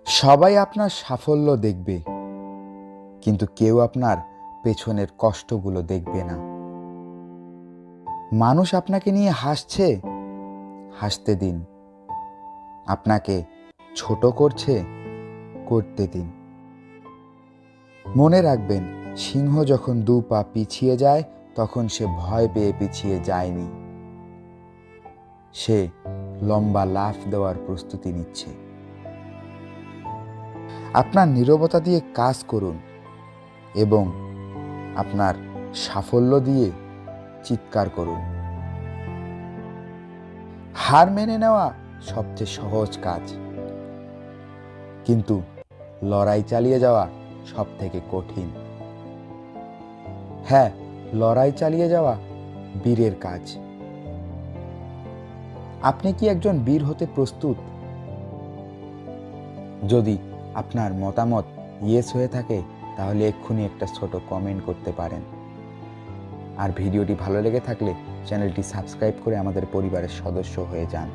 সবাই আপনার সাফল্য দেখবে, কিন্তু কেউ আপনার পেছনের কষ্টগুলো দেখবে না। মানুষ আপনাকে নিয়ে হাসছে, হাসতে দিন। আপনাকে ছোট করছে, করতে দিন। মনে রাখবেন, সিংহ যখন 2 পা পিছিয়ে যায় তখন সে ভয় পেয়ে পিছিয়ে যায়নি, সে লম্বা লাফ দেওয়ার প্রস্তুতি নিচ্ছে। আপনার নীরবতা দিয়ে কাজ করুন এবং আপনার সাফল্য দিয়ে চিৎকার করুন। হার মেনে নেওয়া সবচেয়ে সহজ কাজ, কিন্তু লড়াই চালিয়ে যাওয়া সব থেকে কঠিন। হ্যাঁ, লড়াই চালিয়ে যাওয়া বীরের কাজ। আপনি কি একজন বীর হতে প্রস্তুত? যদি আপনার মতামত ইয়েস হয়ে থাকে, তাহলে এক্ষুনি একটা ছোট কমেন্ট করতে পারেন। আর ভিডিওটি ভালো লেগে থাকলে চ্যানেলটি সাবস্ক্রাইব করে আমাদের পরিবারের সদস্য হয়ে যান।